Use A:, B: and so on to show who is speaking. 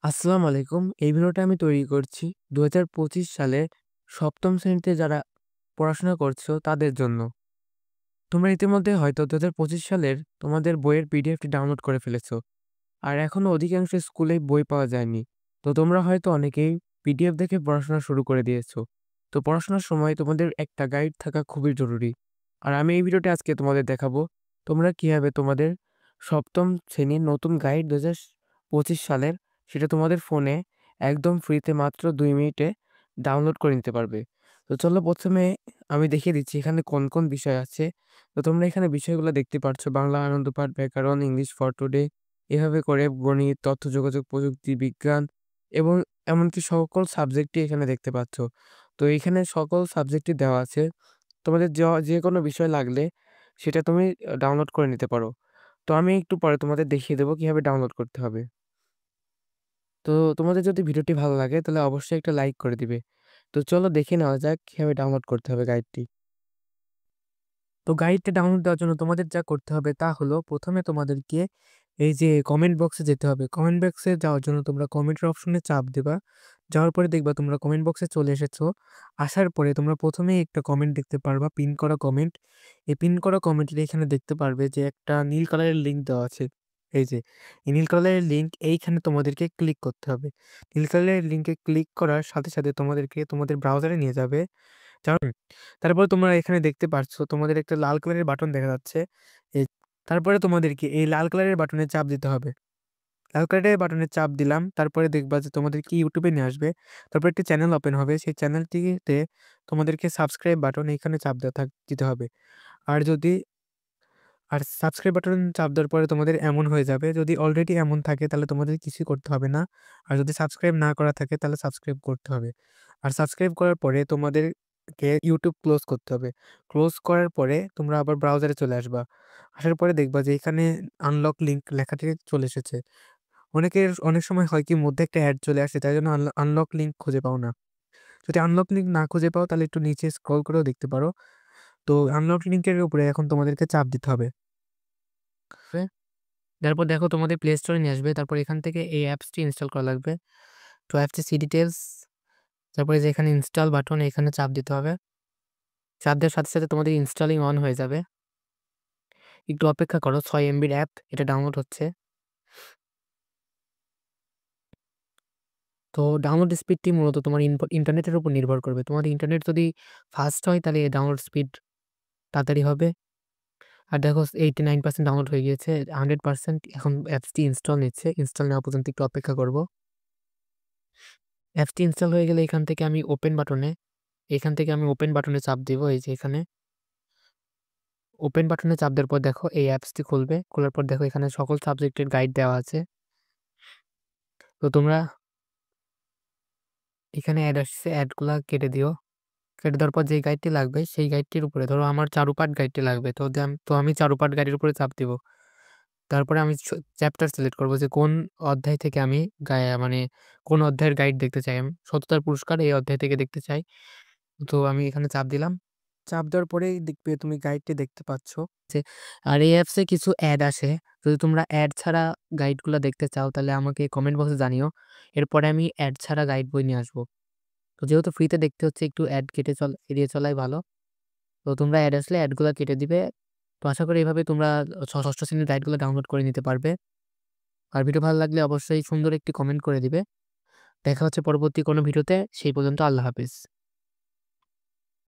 A: আসসালামু আলাইকুম। এই ভিডিওটা আমি তৈরি করছি ২০২৫ সালে ৭ম শ্রেণীতে যারা পড়াশোনা করছো তাদের জন্য। তোমরা ইতিমধ্যে হয়তো ২০২৫ সালের তোমাদের বইয়ের পিডিএফটি ডাউনলোড করে ফেলেছো। আর এখনো অধিকাংশ স্কুলেই বই পাওয়া যায়নি। তো তোমরা হয়তো অনেকেই পিডিএফ দেখে পড়াশোনা শুরু করে দিয়েছো। তো পড়াশোনার সময় তোমাদের একটা গাইড থাকা খুবই জরুরি। আর আমি এই ভিডিওতে আজকে তোমাদের দেখাবো তোমরা কিভাবে তোমাদের ৭ম শ্রেণীর নতুন গাইড ২০২৫ সালের সেটা তোমাদের ফোনে একদম ফ্রিতে মাত্র ২ মিনিটে ডাউনলোড করে নিতে পারবে। তো চলো ১ম এ আমি দেখিয়ে দিচ্ছি এখানে কোন বিষয় আছে। তো তোমরা এখানে বিষয়গুলো দেখতে পারছো বাংলা, আনন্দ পাঠ, ব্যাকরণ, ইংলিশ ফর টুডে এভাবে করে গণিত, তথ্য যোগাযোগ প্রযুক্তি, বিজ্ঞান এবং এমনকি সকল সাবজেক্টই এখানে দেখতে পাচ্ছ। তো এখানে সকল সাবজেক্টই দেওয়া আছে। তোমাদের যেকোনো বিষয় লাগলে সেটা তুমি ডাউনলোড করে নিতে পারো। তো আমি একটু পরে তোমাদের দেখিয়ে দেবো কিভাবে ডাউনলোড করতে হবে। তো তোমাদের যদি ভিডিওটি ভালো লাগে তাহলে অবশ্যই একটা লাইক করে দিবে। তো চলো দেখে নেওয়া যাক কিভাবে ডাউনলোড করতে হবে গাইডটি। তো গাইডটা ডাউনলোড দেওয়ার জন্য তোমাদের যা করতে হবে তা হলো প্রথমে তোমাদেরকে এই যে কমেন্ট বক্সে যেতে হবে। কমেন্ট বক্সে যাওয়ার জন্য তোমরা কমেন্টের অপশনে চাপ দিবা। যাওয়ার পরে দেখবা তোমরা কমেন্ট বক্সে চলে এসেছো। আসার পরে তোমরা প্রথমেই একটা কমেন্ট দেখতে পারবা, পিন করা কমেন্ট। এই পিন করা কমেন্টের এখানে দেখতে পারবে যে একটা নীল কালারের লিঙ্ক দেওয়া আছে। এই যে এই নীল কালারের লিঙ্ক এইখানে তোমাদেরকে ক্লিক করতে হবে। নীল কালারের লিঙ্কে ক্লিক করার সাথে সাথে তোমাদেরকে তোমাদের ব্রাউজারে নিয়ে যাবে। তারপরে তোমরা এখানে দেখতে পাচ্ছ তোমাদের একটা লাল কালারের বাটন দেখা যাচ্ছে। এই তারপরে তোমাদেরকে এই লাল কালারের বাটনে চাপ দিতে হবে। লাল কালারের বাটনে চাপ দিলাম। তারপরে দেখবা যে তোমাদেরকে YouTube এ নিয়ে আসবে। তারপর একটি চ্যানেল ওপেন হবে। সেই চ্যানেলটিতে তোমাদেরকে সাবস্ক্রাইব বাটন এখানে চাপ দিতে হবে। আর যদি সাবস্ক্রাইব বাটন চাপ দেওয়ার পরে তোমাদের এমন হয়ে যাবে। যদি অলরেডি এমন থাকে তাহলে তোমাদের কিছুই করতে হবে না। আর যদি সাবস্ক্রাইব না করা থাকে তাহলে সাবস্ক্রাইব করতে হবে। আর সাবস্ক্রাইব করার পরে তোমাদেরকে YouTube ক্লোজ করতে হবে। ক্লোজ করার পরে তোমরা আবার ব্রাউজারে চলে আসবা। আসার পরে দেখবা যে এখানে আনলক লিঙ্ক লেখাটি চলে এসেছে। অনেক সময় হয় কি মধ্যে একটা অ্যাড চলে আসে তাই জন্য আনলক লিঙ্ক খুঁজে পাও না। যদি আনলক লিঙ্ক না খুঁজে পাও তাহলে একটু নিচে স্ক্রল করেও দেখতে পারো। তো আনলক লিঙ্কের উপরে এখন তোমাদেরকে চাপ দিতে হবে। তারপর দেখো তোমাদের প্লে স্টোরে নিয়ে আসবে। তারপর এখান থেকে এই অ্যাপসটি ইনস্টল করা লাগবে। তো অ্যাপসটি সি ডিটেইলস, তারপরে যে এখানে ইনস্টল বাটন এখানে চাপ দিতে হবে। চাপ দেওয়ার সাথে সাথে তোমাদের ইনস্টলিং অন হয়ে যাবে। একটু অপেক্ষা করো, ৬ এমবির অ্যাপ এটা ডাউনলোড হচ্ছে। তো ডাউনলোড স্পিডটি মূলত তোমার ইন্টারনেটের উপর নির্ভর করবে। তোমার ইন্টারনেট যদি ফাস্ট হয় তাহলে ডাউনলোড স্পিড তাড়াতাড়ি হবে। আর দেখো 89% ডাউনলোড হয়ে গিয়েছে। 100% এখন অ্যাপসটি ইনস্টল নিচ্ছে। ইনস্টল নেওয়া পর্যন্ত একটু অপেক্ষা করব। অ্যাপসটি ইনস্টল হয়ে গেলে এখান থেকে আমি ওপেন বাটনে চাপ দিব। এই যে এখানে ওপেন বাটনে চাপ দেওয়ার পর দেখো এই অ্যাপসটি খুলবে। খোলার পর দেখো এখানে সকল সাবজেক্টের গাইড দেওয়া আছে। তো তোমরা এখানে অ্যাড আসছে, অ্যাডগুলা কেটে দিও। কেটে দেওয়ার পর যে গাইডটি লাগবে সেই গাইডটির উপরে ধরো আমার চারুপাঠ গাইডটি লাগবে। তো আমি চারুপাঠ গাইডের উপরে চাপ দিব। তারপরে আমি চ্যাপ্টার সিলেক্ট করব যে কোন অধ্যায় থেকে আমি মানে কোন অধ্যায়ের গাইড দেখতে চাই। আমি সততার পুরস্কার এই অধ্যায় থেকে দেখতে চাই। তো আমি এখানে চাপ দিলাম। চাপ দেওয়ার পরেই দেখবে তুমি গাইডটি দেখতে পাচ্ছ যে আর এই অ্যাপসে কিছু অ্যাড আসে। যদি তোমরা অ্যাড ছাড়া গাইডগুলা দেখতে চাও তাহলে আমাকে কমেন্ট বক্সে জানিও। এরপরে আমি অ্যাড ছাড়া গাইড বই নিয়ে আসবো। তো যেহেতু ফ্রিতে দেখতে হচ্ছে একটু অ্যাড এড়িয়ে চলাই ভালো। তো তোমরা অ্যাড আসলে অ্যাডগুলা কেটে দিবে। তো আশা করি এভাবে তোমরা ৬ষ্ঠ শ্রেণীর গাইডগুলো ডাউনলোড করে নিতে পারবে। আর ভিডিও ভালো লাগলে অবশ্যই সুন্দর একটি কমেন্ট করে দিবে। দেখা হচ্ছে পরবর্তী কোনো ভিডিওতে। সেই পর্যন্ত আল্লাহ হাফেজ।